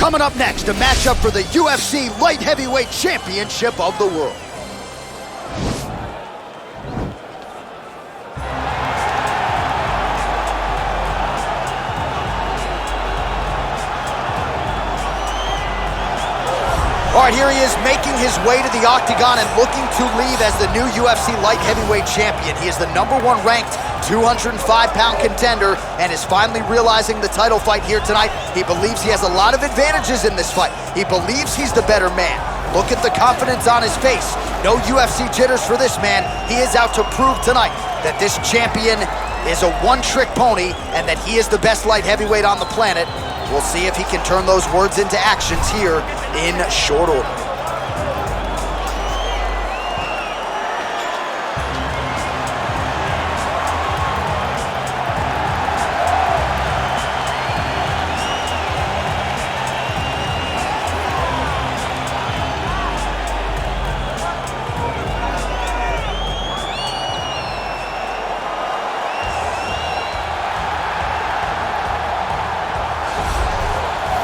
Coming up next, a matchup for the UFC Light Heavyweight Championship of the world. All right, here he is making his way to the octagon and looking to leave as the new UFC Light Heavyweight Champion. He is the #1 ranked 205-pound contender and is finally realizing the title fight here tonight. He believes he has a lot of advantages in this fight. He believes he's the better man. Look at the confidence on his face. No UFC jitters for this man. He is out to prove tonight that this champion is a one-trick pony and that he is the best light heavyweight on the planet. We'll see if he can turn those words into actions here in short order.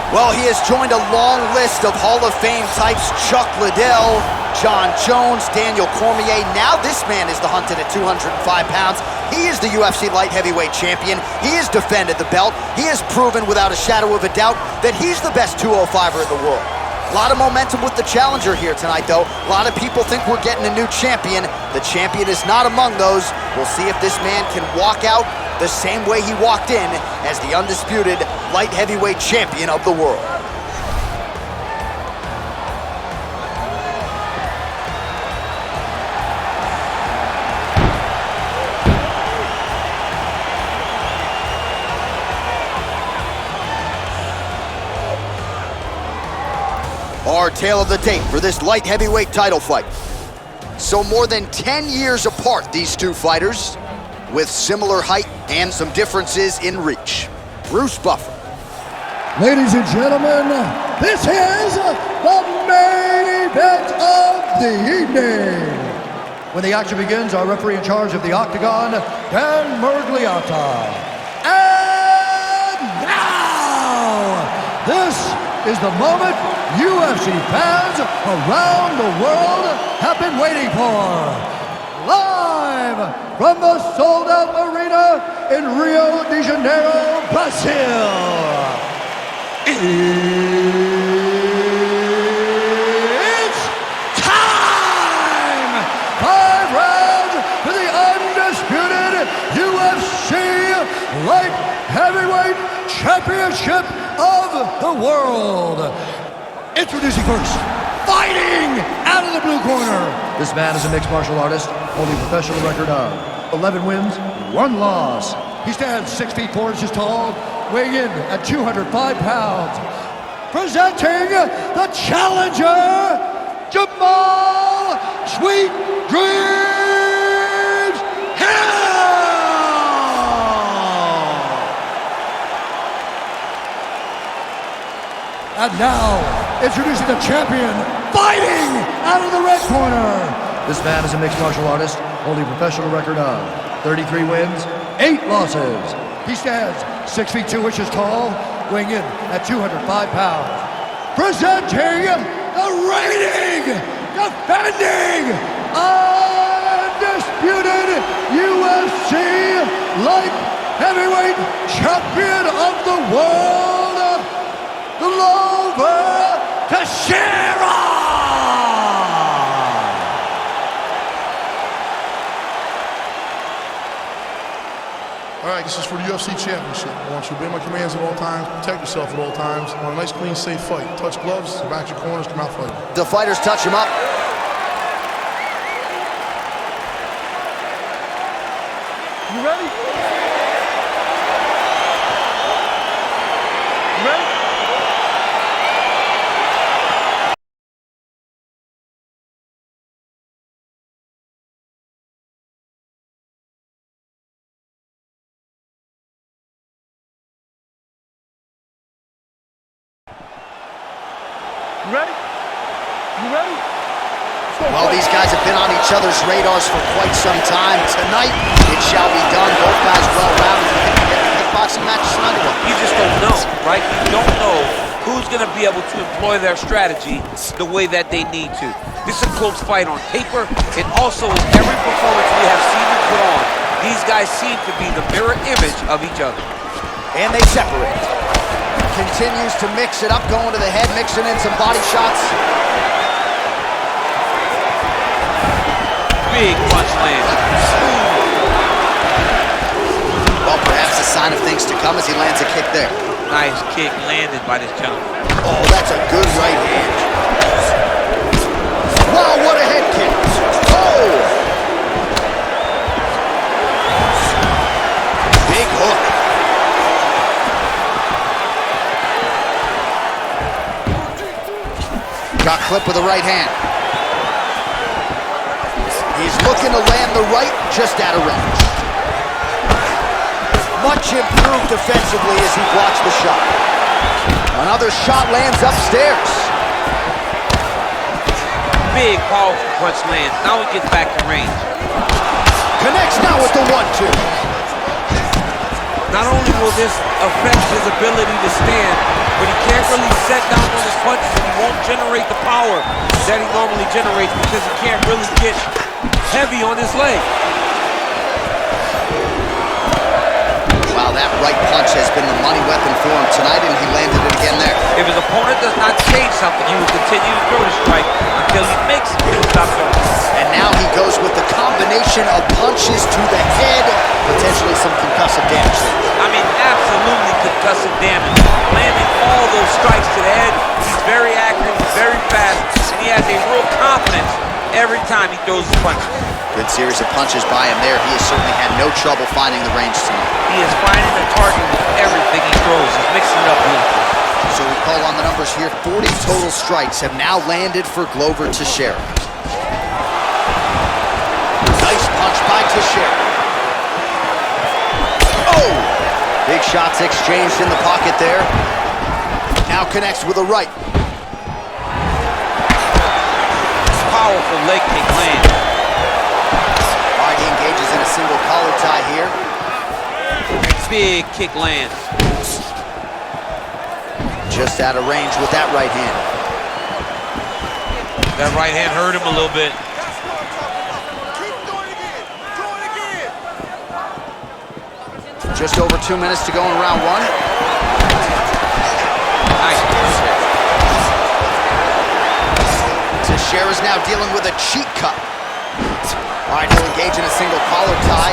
Well, he has joined a long list of Hall of Fame types: Chuck Liddell, John Jones, Daniel Cormier. Now this man is the hunted at 205 pounds. He is the UFC Light Heavyweight Champion. He has defended the belt. He has proven without a shadow of a doubt that he's the best 205er in the world. A lot of momentum with the challenger here tonight, though. A lot of people think we're getting a new champion. The champion is not among those. We'll see if this man can walk out the same way he walked in as the undisputed light heavyweight champion of the world. Our tale of the tape for this light heavyweight title fight. So more than 10 years apart, these two fighters, with similar height and some differences in reach. Bruce Buffer. Ladies and gentlemen, this is the main event of the evening. When the action begins, our referee in charge of the octagon, Dan Mergliata. And now, this is the moment UFC fans around the world have been waiting for. Live from the sold-out arena in Rio de Janeiro, Brazil. It's time! 5 rounds for the undisputed UFC Light Heavyweight Championship of the world. Introducing first, fighting out of the blue corner. This man is a mixed martial artist, holding a professional record of 11 wins, 1 loss. He stands 6 feet 4 inches tall, weighing in at 205 pounds. Presenting the challenger, Jamahal Sweet Dreams Hill! And now, introducing the champion, fighting out of the red corner. This man is a mixed martial artist, holding a professional record of 33 wins, 8 losses. He stands 6 feet 2 inches tall, weighing in at 205 pounds. Presenting the reigning, defending, undisputed UFC Light Heavyweight Champion of the world, the Glover Teixeira! All right, this is for the UFC Championship. I want you to obey my commands at all times, protect yourself at all times. I want a nice, clean, safe fight. Touch gloves, back your corners, come out fighting. The fighters touch him up. You ready? You ready? You ready? You ready? Well, these guys have been on each other's radars for quite some time. Tonight, it shall be done. Both guys well-rounded. You think we get the kickboxing match tonight? You just don't know, right? You don't know who's going to be able to employ their strategy the way that they need to. This is a close fight on paper, and also in every performance we have seen them put on, these guys seem to be the mirror image of each other. And they separate. Continues to mix it up, going to the head, mixing in some body shots. Big punch lands. Well, perhaps a sign of things to come as he lands a kick there. Nice kick landed by this gentleman. Oh, that's a good right hand. Wow, what a head kick. Oh! Big hook. Got clipped with the right hand. He's looking to land the right, just out of range. Much improved defensively as he blocks the shot. Another shot lands upstairs. Big, powerful punch lands. Now he gets back to range. Connects now with the 1-2. Not only will this affect his ability to stand, but he can't really set down on his punches and he won't generate the power that he normally generates because he can't really get heavy on his leg. Wow, that right punch has been the money weapon for him tonight, and he landed it again there. If his opponent does not change something, he will continue to throw the strike until he makes him stop throwing. And now he goes with the combination of punches to the head, potentially some concussive damage there. I mean, absolutely concussive damage. Landing all those strikes to the head. He's very accurate, he's very fast, and he has a real confidence every time he throws his punches. Good series of punches by him there. He has certainly had no trouble finding the range tonight. He is finding the target with everything he throws. He's mixing it up beautifully. So we call on the numbers here. 40 total strikes have now landed for Glover Teixeira. Nice punch by Teixeira. Oh! Big shots exchanged in the pocket there. Now connects with a right. Powerful leg kick land. All right, he engages in a single collar tie here. Big kick lands. Just out of range with that right hand. That right hand hurt him a little bit. Just over 2 minutes to go in round one. Nice. Teixeira's now dealing with a cheek cut. All right, he'll engage in a single collar tie.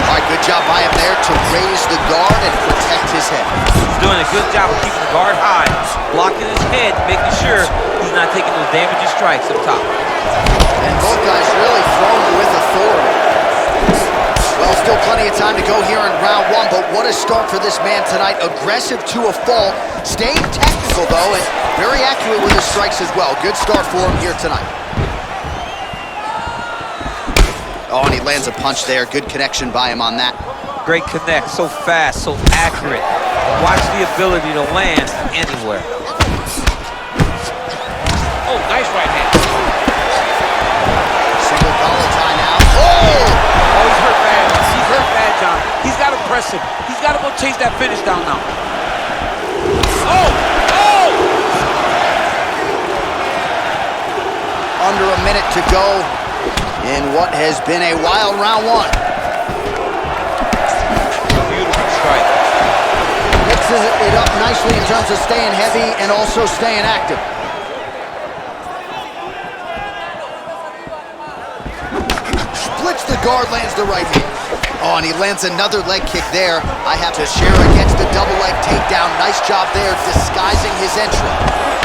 All right, good job by him there to raise the guard and protect his head. He's doing a good job of keeping the guard high, blocking his head, making sure he's not taking those damaging strikes up top. And both guys really throwing with authority. Well, still plenty of time to go here in round one, but what a start for this man tonight. Aggressive to a fault, staying technical though, and very accurate with his strikes as well. Good start for him here tonight. Oh, and he lands a punch there. Good connection by him on that. Great connect, so fast, so accurate. Watch the ability to land anywhere. Oh, nice right hand. Single collar tie now. Oh! Oh, he's hurt bad. He's hurt bad, John. He's got to press him. He's got to go chase that finish down now. Oh! Oh! Under a minute to go in what has been a wild round one. Beautiful strike. Mixes it up nicely in terms of staying heavy and also staying active. Splits the guard, lands the right hand. Oh, and he lands another leg kick there. I have Teixeira against the double leg takedown. Nice job there, disguising his entry.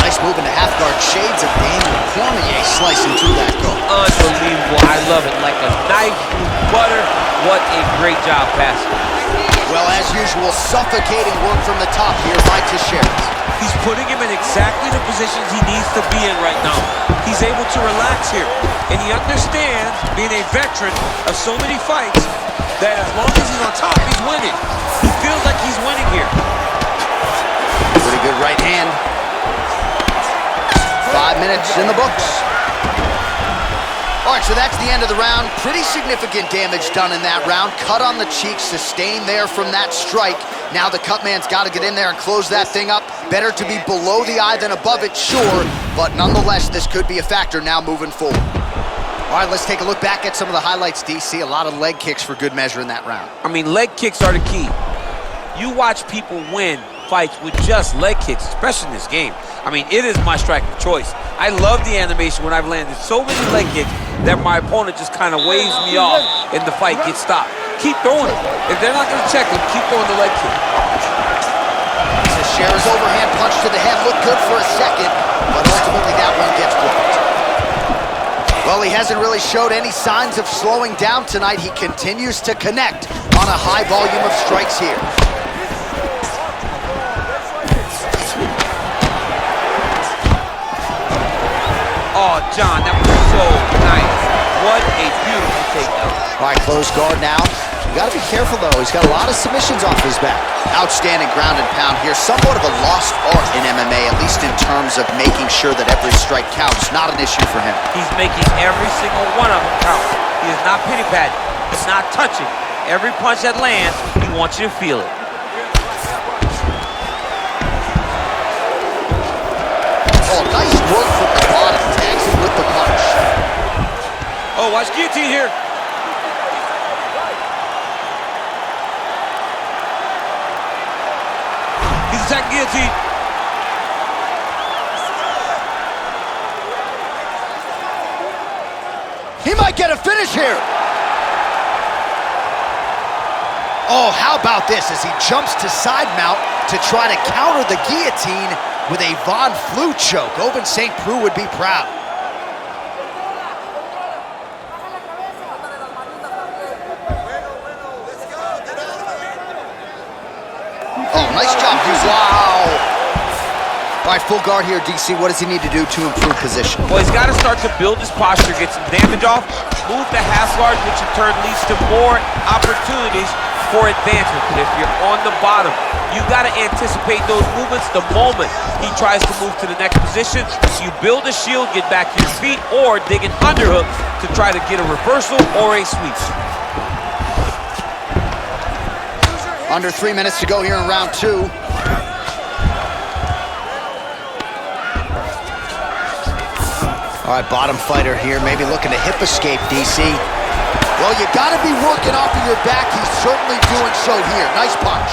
Nice move into half guard. Shades of Daniel Cormier slicing through that goal. Unbelievable. I love it. Like a knife through butter. What a great job passing. Well, as usual, suffocating work from the top here by Teixeira. He's putting him in exactly the positions he needs to be in right now. He's able to relax here. And he understands, being a veteran of so many fights, that as long as he's on top, he's winning. He feels like he's winning here. Pretty good right hand. 5 minutes in the books. All right, so that's the end of the round. Pretty significant damage done in that round. Cut on the cheek, sustained there from that strike. Now the cut man's got to get in there and close that thing up. Better to be below the eye than above it, sure, but nonetheless, this could be a factor now moving forward. All right, let's take a look back at some of the highlights, DC. A lot of leg kicks for good measure in that round. I mean, leg kicks are the key. You watch people win fights with just leg kicks, especially in this game. I mean, it is my strike of choice. I love the animation when I've landed so many leg kicks that my opponent just kind of waves me off and the fight gets stopped. Keep throwing them. If they're not going to check them, keep throwing the leg kick. Teixeira's overhand punch to the head looked good for a second, but ultimately that one gets blocked. Well, he hasn't really showed any signs of slowing down tonight. He continues to connect on a high volume of strikes here. Oh, John, that was so nice. What a beautiful takedown. All right, closed guard now. You got to be careful, though. He's got a lot of submissions off his back. Outstanding ground and pound here. Somewhat of a lost art in MMA, at least in terms of making sure that every strike counts. Not an issue for him. He's making every single one of them count. He is not pity-patting. He's not touching. Every punch that lands, he wants you to feel it. Oh, nice work from the bottom. Tags him with the punch. Oh, watch guillotine here. He's attacking guillotine. He might get a finish here. Oh, how about this as he jumps to side mount to try to counter the guillotine with a Von Flue choke. Oben St. Preux would be proud. Oh, nice job. Wow. All right, full guard here, DC. What does he need to do to improve position? Well, he's got to start to build his posture, get some damage off, move to half guard, which in turn leads to more opportunities for advancement. But if you're on the bottom, you got to anticipate those movements the moment he tries to move to the next position. You build a shield, get back to your feet, or dig an underhook to try to get a reversal or a sweep. Under 3 minutes to go here in round 2. All right, bottom fighter here, maybe looking to hip escape, DC. Well, you gotta be working off of your back. He's certainly doing so here. Nice punch.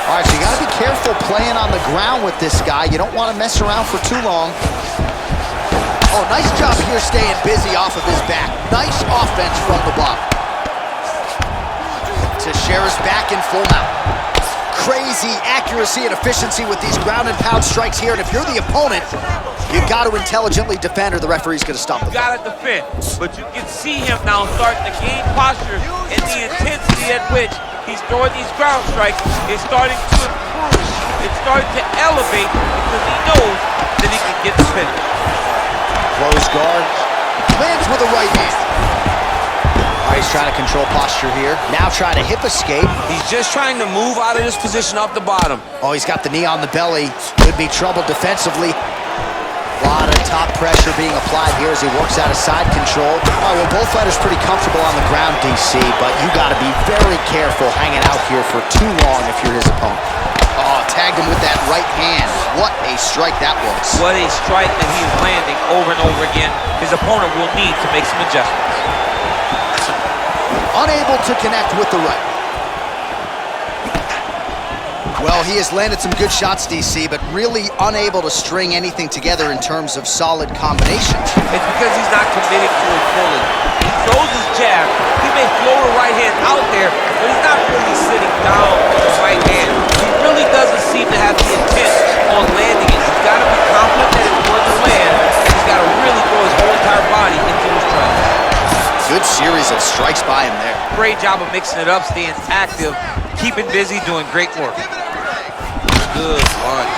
All right, so you gotta be careful playing on the ground with this guy. You don't wanna mess around for too long. Oh, nice job here staying busy off of his back. Nice offense from the bottom. Teixeira's back in full mount. Crazy accuracy and efficiency with these ground and pound strikes here. And if you're the opponent, you've got to intelligently defend or the referee's going to stop the fight. You got to defend, but you can see him now starting to gain posture, and the intensity at which he's throwing these ground strikes is starting to improve. It's starting to elevate because he knows that he can get the finish. Close guard. Lands with a right hand. All right, he's trying to control posture here. Now trying to hip escape. He's just trying to move out of this position off the bottom. Oh, he's got the knee on the belly. Could be trouble defensively. A lot of top pressure being applied here as he works out of side control. All right, well, both fighters pretty comfortable on the ground, DC, but you got to be very careful hanging out here for too long if you're his opponent. Oh, tagged him with that right hand. What a strike that was. What a strike that he is landing over and over again. His opponent will need to make some adjustments. Unable to connect with the right. Well, he has landed some good shots, DC, but really unable to string anything together in terms of solid combinations. It's because he's not committing to it fully. He throws his jab. He may throw a right hand out there, but he's not really sitting down with the right hand. He really doesn't seem to have the intent on landing it. He's got to be confident that it's going to land, and he's got to really throw his whole entire body into his strike. Good series of strikes by him there. Great job of mixing it up, staying active, keeping busy, doing great work. Good punch.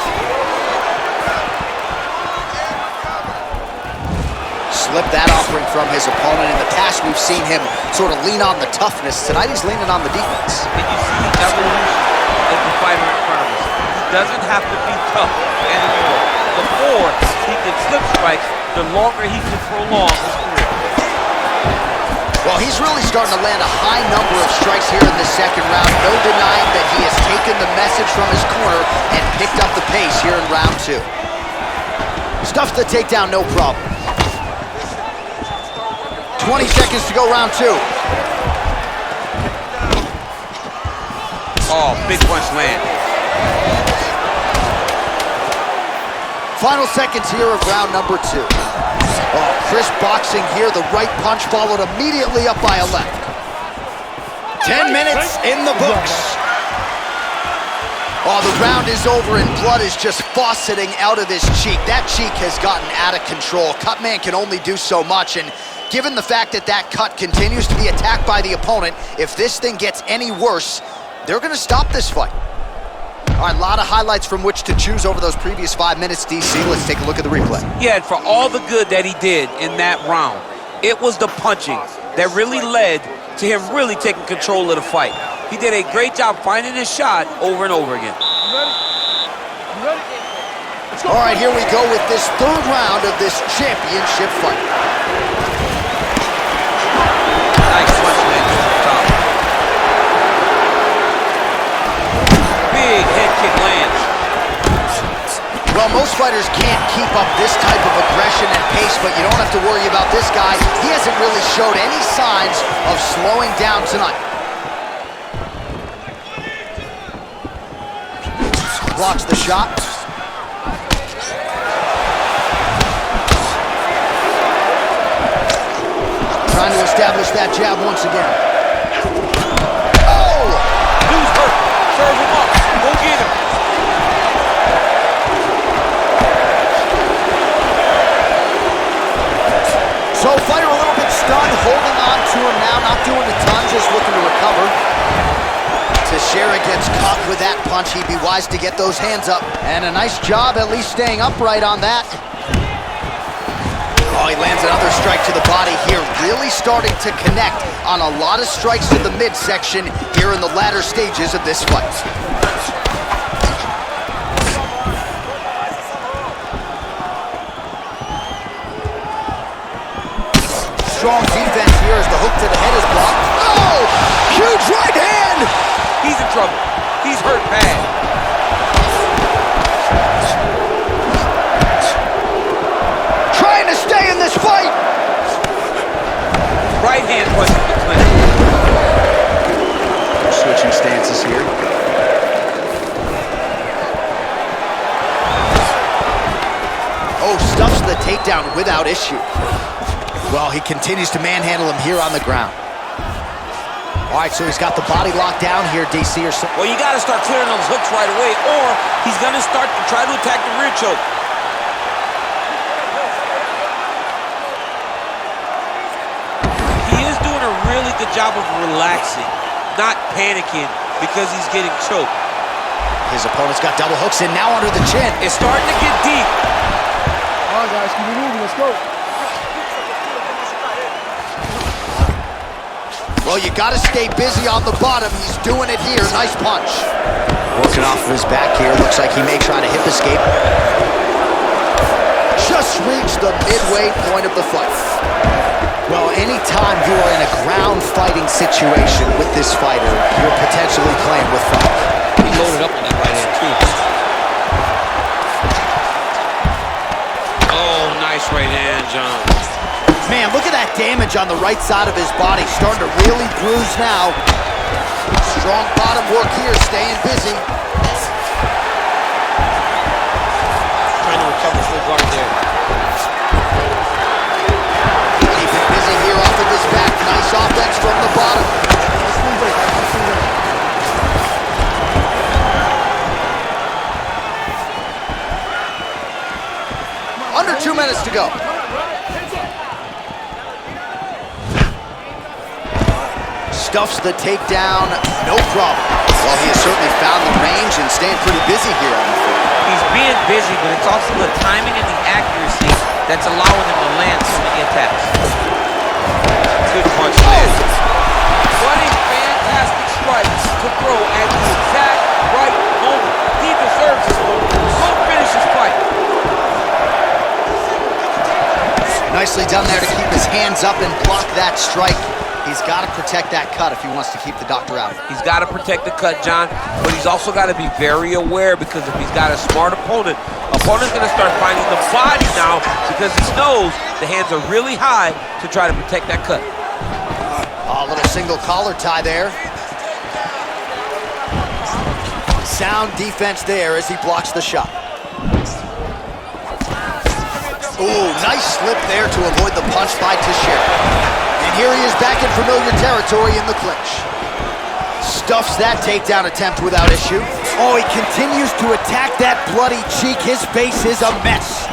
Slipped that offering from his opponent. In the past, we've seen him sort of lean on the toughness. Tonight, he's leaning on the defense. And you see the evolution of the fighter in front of us. He doesn't have to be tough anymore. The more he can slip strikes, the longer he can prolong his career. Well, he's really starting to land a high number of strikes here in the second round. No denying that he has taken the message from his corner and picked up the pace here in round 2. Stuffs the takedown, no problem. 20 seconds to go, round 2. Oh, big punch land. Final seconds here of round number 2. Oh, crisp boxing here. The right punch followed immediately up by a left. 10 minutes in the books. Oh, the round is over and blood is just fauceting out of this cheek. That cheek has gotten out of control. Cutman can only do so much, and given the fact that that cut continues to be attacked by the opponent, if this thing gets any worse, they're gonna stop this fight. All right, a lot of highlights from which to choose over those previous 5 minutes, DC. Let's take a look at the replay. Yeah, and for all the good that he did in that round, it was the punching that really led to him really taking control of the fight. He did a great job finding his shot over and over again. You ready? You ready? Let's go. All right, here we go with this 3rd round of this championship fight. Nice punch land from the top. Big head kick lands. Well, most fighters can't keep up this type of aggression and pace, but you don't have to worry about this guy. He hasn't really showed any signs of slowing down tonight. Blocks the shot. Trying to establish that jab once again. Oh! Dude's hurt. Serve him up. Go get him. So fighter a little bit stunned, holding on to him now, not doing a ton, just looking to recover. Teixeira gets caught with that punch. He'd be wise to get those hands up. And a nice job at least staying upright on that. Oh, he lands another strike to the body here. Really starting to connect on a lot of strikes to the midsection here in the latter stages of this fight. Strong defense here as the hook to the head is blocked. Oh! Huge right hand! He's in trouble. He's hurt bad. Trying to stay in this fight! Right hand punch to the clinch. Switching stances here. Oh, stuffs the takedown without issue. Well, he continues to manhandle him here on the ground. All right, so he's got the body locked down here, DC. Well, you got to start clearing those hooks right away, or he's going to start to try to attack the rear choke. He is doing a really good job of relaxing, not panicking because he's getting choked. His opponent's got double hooks in now under the chin. It's starting to get deep. All right, guys, keep it moving. Let's go. Well, you got to stay busy on the bottom. He's doing it here. Nice punch. Working off of his back here. Looks like he may try to hip escape. Just reached the midway point of the fight. Well, anytime you are in a ground fighting situation with this fighter, you're potentially playing with fire. He loaded up on that right hand, too. Oh, nice right hand, John. Man, look at that damage on the right side of his body. Starting to really bruise now. Strong bottom work here, staying busy. Trying to recover full guard there. Keeping busy here off of his back. Nice offense from the bottom. Under 2 minutes to go. Stuffs the takedown, no problem. Well, he has certainly found the range and staying pretty busy here on the field. He's being busy, but it's also the timing and the accuracy that's allowing him to land so many attacks. Good punch lands. What a fantastic strike to throw at the exact right moment. He deserves this moment. Go finish his fight. Nicely done there to keep his hands up and block that strike. He's got to protect that cut if he wants to keep the doctor out. He's got to protect the cut, John, but he's also got to be very aware, because if he's got a smart opponent's going to start finding the body now, because he knows the hands are really high to try to protect that cut. A little single collar tie there. Sound defense there as he blocks the shot. Ooh, nice slip there to avoid the punch by Teixeira. And here he is back in familiar territory in the clinch. Stuffs that takedown attempt without issue. Oh, he continues to attack that bloody cheek. His face is a mess.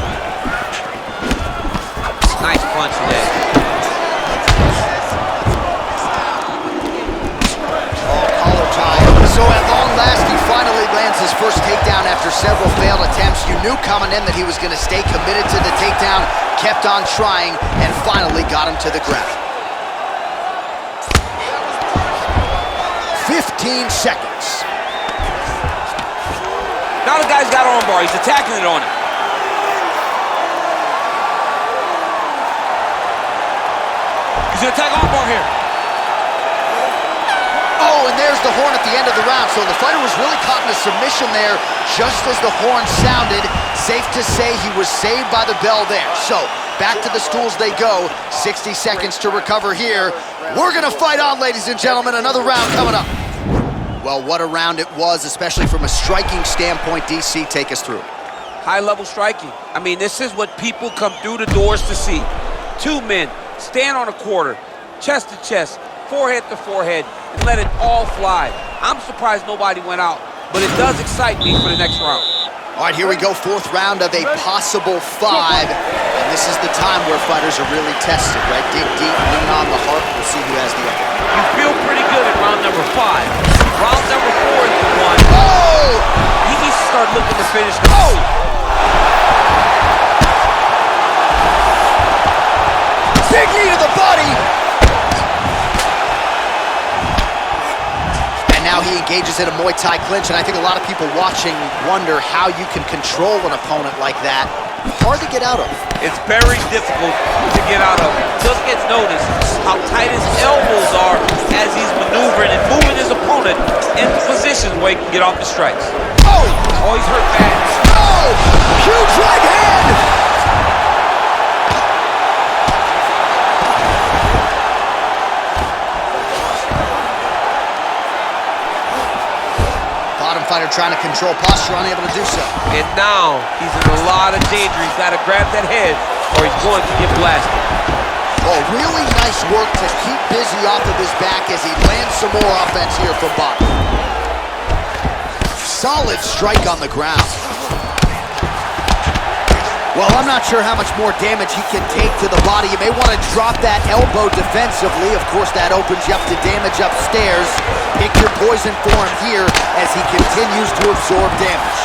Nice punch there. Oh, collar tie. So at long last, he finally lands his first takedown after several failed attempts. You knew coming in that he was going to stay committed to the takedown, kept on trying, and finally got him to the ground. 15 seconds. Now the guy's got armbar. He's attacking it on him. He's going to attack armbar here. Oh, and there's the horn at the end of the round. So the fighter was really caught in a submission there just as the horn sounded. Safe to say he was saved by the bell there. So back to the stools they go. 60 seconds to recover here. We're going to fight on, ladies and gentlemen. Another round coming up. Well, what a round it was, especially from a striking standpoint. DC, take us through. High-level striking. I mean, this is what people come through the doors to see. Two men stand on a quarter, chest to chest, forehead to forehead, and let it all fly. I'm surprised nobody went out, but it does excite me for the next round. All right, here we go, fourth round of a possible 5. And this is the time where fighters are really tested, right? Dig deep, lean on the heart. We'll see who has the upper. You feel pretty good at round number 5. Round number 4 is the one. Oh! He needs to start looking to finish this. Oh! Big knee to the body! Now he engages in a Muay Thai clinch, and I think a lot of people watching wonder how you can control an opponent like that. Hard to get out of. It's very difficult to get out of. Just gets noticed how tight his elbows are as he's maneuvering and moving his opponent into positions where he can get off the strikes. Oh! Oh, he's hurt bad. Oh! Huge right hand! Fighter trying to control posture, unable to do so. And now he's in a lot of danger. He's got to grab that head or he's going to get blasted. Oh, really nice work to keep busy off of his back as he lands some more offense here from bottom. Solid strike on the ground. Well, I'm not sure how much more damage he can take to the body. You may want to drop that elbow defensively. Of course, that opens you up to damage upstairs. Pick your poison for him here as he continues to absorb damage.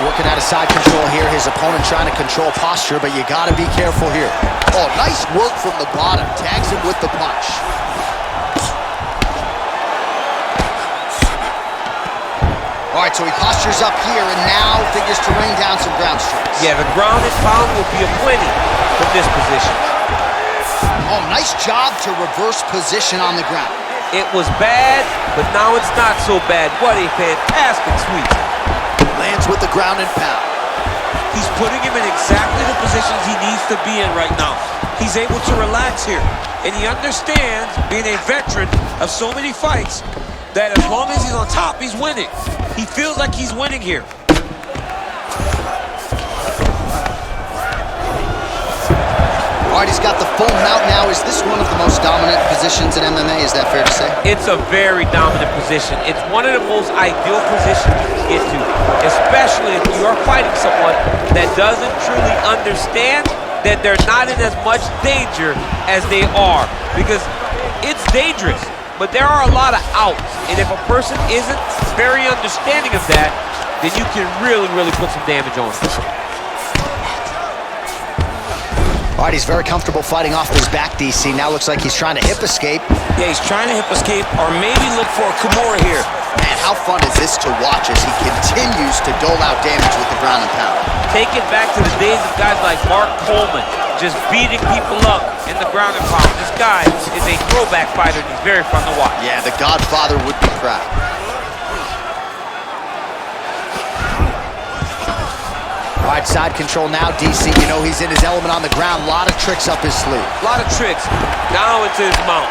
Working out of side control here. His opponent trying to control posture, but you got to be careful here. Oh, nice work from the bottom. Tags him with the punch. All right, so he postures up here and now figures to rain down some ground strikes. Yeah, the ground and pound will be a plenty from this position. Oh, nice job to reverse position on the ground. It was bad, but now it's not so bad. What a fantastic sweep. Lands with the ground and pound. He's putting him in exactly the positions he needs to be in right now. He's able to relax here, and he understands, being a veteran of so many fights, that as long as he's on top, he's winning. He feels like he's winning here. All right, he's got the full mount now. Is this one of the most dominant positions in MMA? Is that fair to say? It's a very dominant position. It's one of the most ideal positions you can get to, especially if you are fighting someone that doesn't truly understand that they're not in as much danger as they are, because it's dangerous. But there are a lot of outs, and if a person isn't very understanding of that, then you can really, really put some damage on them. All right, he's very comfortable fighting off his back, DC. Now looks like he's trying to hip escape. Yeah, he's trying to hip escape or maybe look for a Kamaru here. Man, how fun is this to watch as he continues to dole out damage with the ground and pound? Take it back to the days of guys like Mark Coleman, just beating people up in the ground and pound. This guy is a throwback fighter, and he's very fun to watch. Yeah, the Godfather would be proud. All right, side control now, DC. You know he's in his element on the ground. A lot of tricks up his sleeve. A lot of tricks. Now into his mount.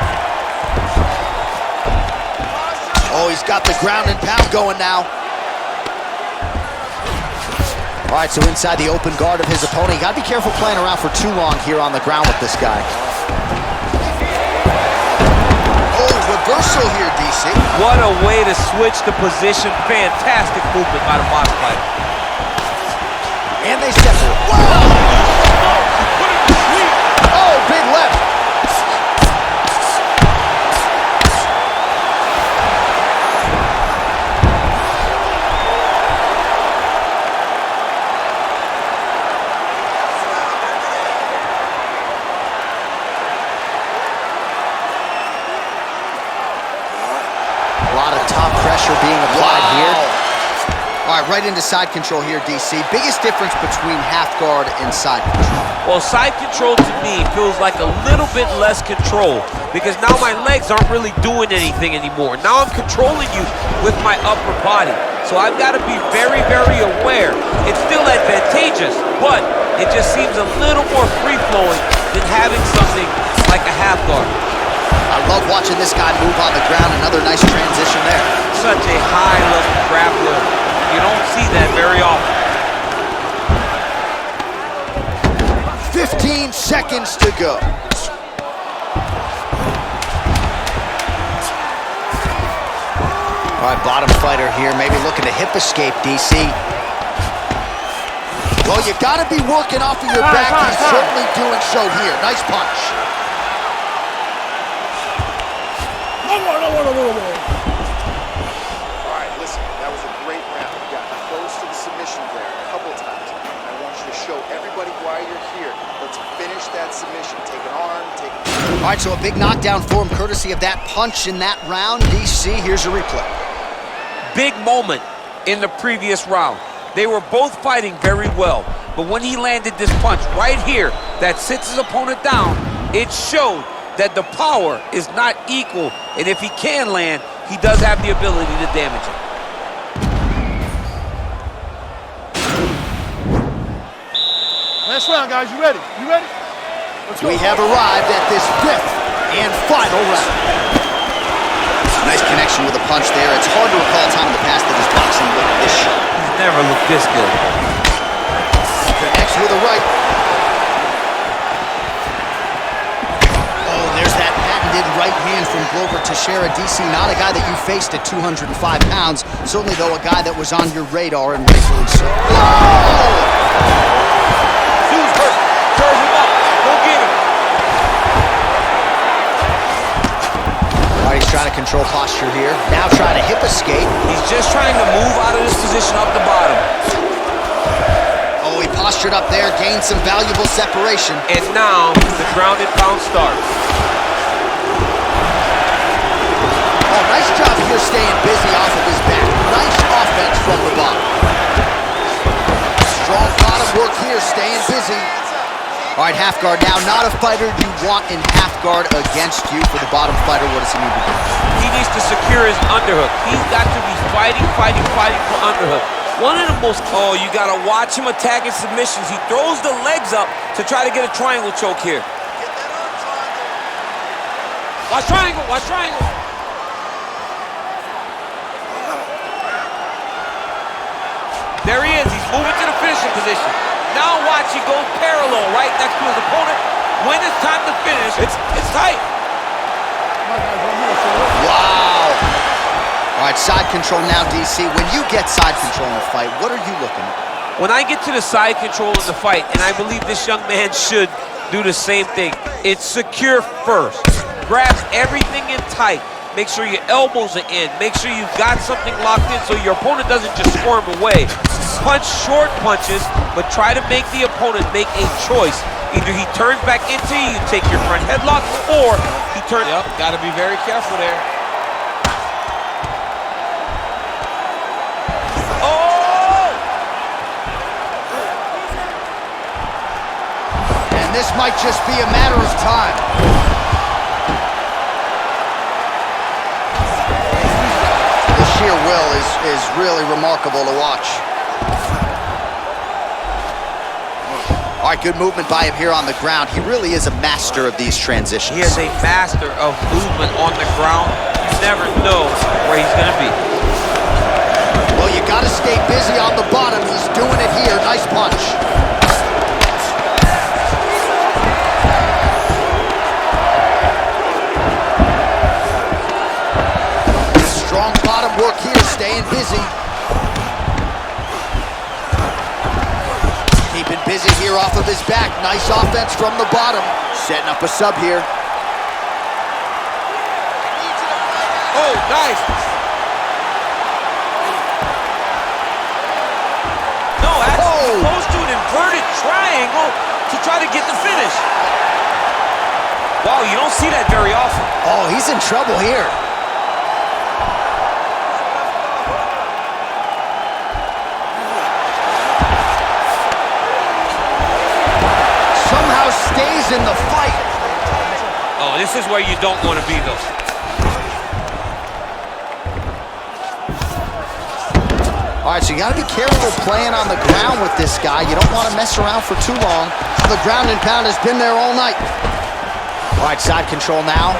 Oh, he's got the ground and pound going now. All right, so inside the open guard of his opponent. You gotta be careful playing around for too long here on the ground with this guy. Oh, reversal here, DC. What a way to switch the position. Fantastic movement by the box fighter. And they separate. Whoa! Oh, big left. A lot of top pressure being applied here. All right, right into side control here, DC. Biggest difference between half guard and side control? Well, side control to me feels like a little bit less control because now my legs aren't really doing anything anymore. Now I'm controlling you with my upper body. So I've got to be very, very aware. It's still advantageous, but it just seems a little more free-flowing than having something like a half guard. I love watching this guy move on the ground. Another nice transition there. Such a high-level grappler. You don't see that very often. 15 seconds to go. All right, bottom fighter here, maybe looking to hip escape, DC. Well, you gotta be working off of your back. He's certainly doing so here. Nice punch. All right, so a big knockdown for him, courtesy of that punch in that round. DC, here's a replay. Big moment in the previous round. They were both fighting very well, but when he landed this punch right here that sits his opponent down, it showed that the power is not equal, and if he can land, he does have the ability to damage him. Last round, guys. You ready? You ready? Let's go. We have arrived at this fifth and final round. Nice connection with a punch there. It's hard to recall a time in the past that his boxing looked this sharp. He's never looked this good. Connects with a right. Oh, there's that patented right hand from Glover Teixeira. DC, not a guy that you faced at 205 pounds. Certainly, though, a guy that was on your radar, and rightfully so. Whoa! He's trying to control posture here. Now trying to hip escape. He's just trying to move out of this position up the bottom. Oh, he postured up there, gained some valuable separation. And now the ground and pound starts. Oh, nice job here staying busy off of his back. Nice offense from the bottom. Strong bottom work here, staying busy. All right, half guard now. Not a fighter you want in half guard against you. For the bottom fighter, what does he need to do? He needs to secure his underhook. He's got to be fighting for underhook. One of the most... Oh, you got to watch him attacking submissions. He throws the legs up to try to get a triangle choke here. Watch triangle, watch triangle. There he is. He's moving to the finishing position. Now watch, he goes parallel right next to his opponent. When it's time to finish, it's tight. Wow. All right, side control now, DC. When you get side control in the fight, what are you looking at? When I get to the side control in the fight, and I believe this young man should do the same thing, it's secure first. Grabs everything in tight. Make sure your elbows are in. Make sure you've got something locked in so your opponent doesn't just squirm away. Punch short punches, but try to make the opponent make a choice. Either he turns back into you, take your front headlock, or he turns... Yep, gotta be very careful there. And this might just be a matter of time. The sheer will is really remarkable to watch. All right, good movement by him here on the ground. He really is a master of these transitions. He is a master of movement on the ground. You never know where he's gonna be. Well, you gotta stay busy on the bottom. He's doing it here. Nice punch. Strong bottom work here, staying busy. Keeping busy here off of his back. Nice offense from the bottom. Setting up a sub here. Oh, nice. No, actually opposed to an inverted triangle to try to get the finish. Wow, you don't see that very often. Oh, he's in trouble here. Somehow stays in the fight. Oh, this is where you don't want to be, though. All right, so you got to be careful playing on the ground with this guy. You don't want to mess around for too long. The ground and pound has been there all night. All right, side control now.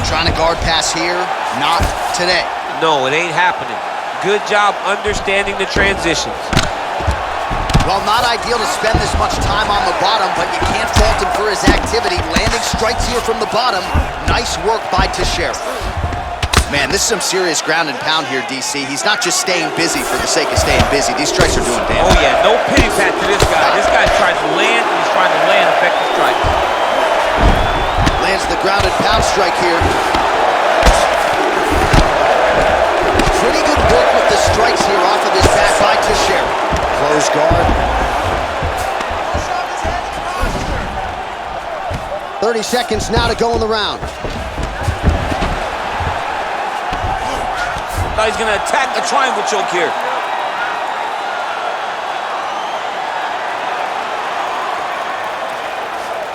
Trying to guard pass here. Not today. No, it ain't happening. Good job understanding the transitions. Well, not ideal to spend this much time on the bottom, but you can't fault him for his activity. Landing strikes here from the bottom. Nice work by Teixeira. Man, this is some serious ground and pound here, DC. He's not just staying busy for the sake of staying busy. These strikes are doing damage. Oh, yeah, no pity pat to this guy. This guy's trying to land, and he's trying to land effective strikes. Lands the ground and pound strike here. Pretty good work with the strikes here off of his back by Teixeira. Close guard. 30 seconds now to go in the round. Now he's gonna attack the triangle choke here.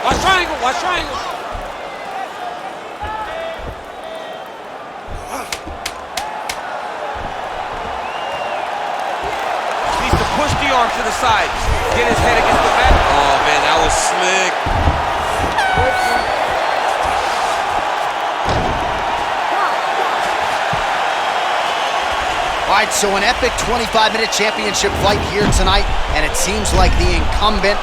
Watch triangle, watch triangle. Needs to push the arm to the side. Get his head against the back. Oh man, that was slick. All right, so an epic 25-minute championship fight here tonight, and it seems like the incumbent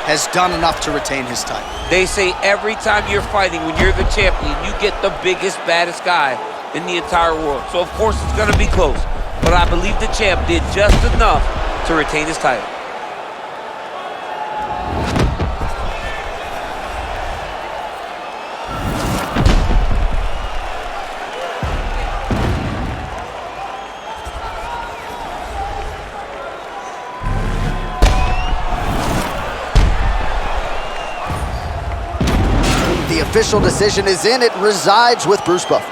has done enough to retain his title. They say every time you're fighting, when you're the champion, you get the biggest, baddest guy in the entire world. So, of course, it's going to be close. But I believe the champ did just enough to retain his title. The official decision is in. It resides with Bruce Buffer.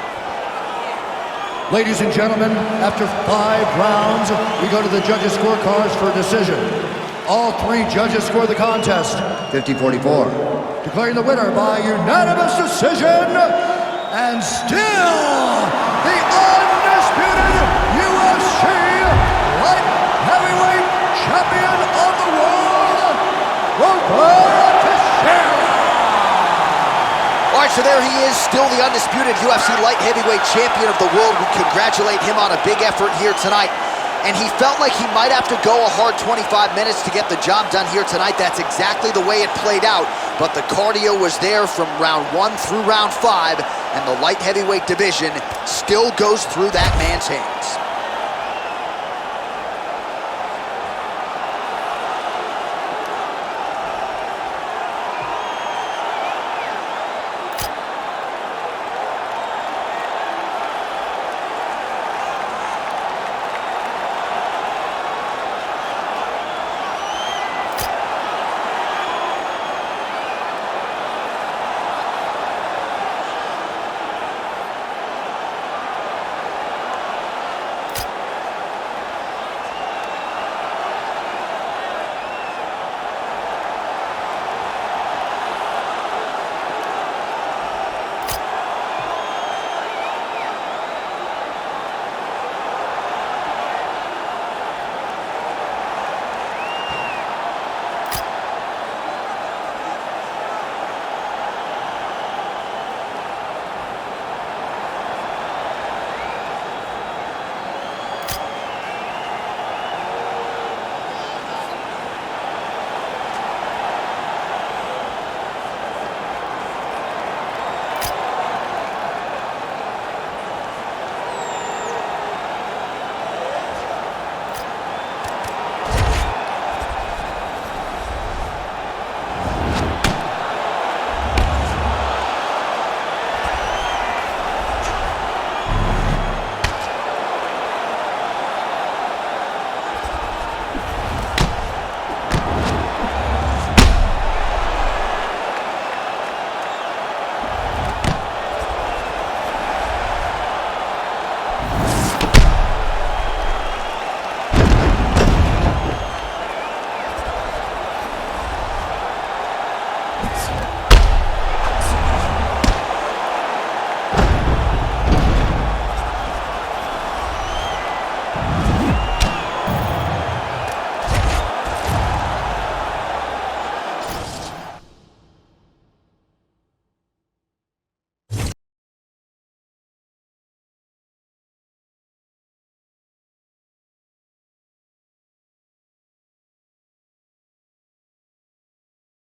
Ladies and gentlemen, after 5 rounds, we go to the judges' scorecards for a decision. All 3 judges score the contest 50-44. Declaring the winner by unanimous decision, and still the undisputed UFC light heavyweight champion of the world, Teixeira. All right, so there he is, still the undisputed UFC light heavyweight champion of the world. We congratulate him on a big effort here tonight. And he felt like he might have to go a hard 25 minutes to get the job done here tonight. That's exactly the way it played out. But the cardio was there from round 1 through round 5, and the light heavyweight division still goes through that man's hands.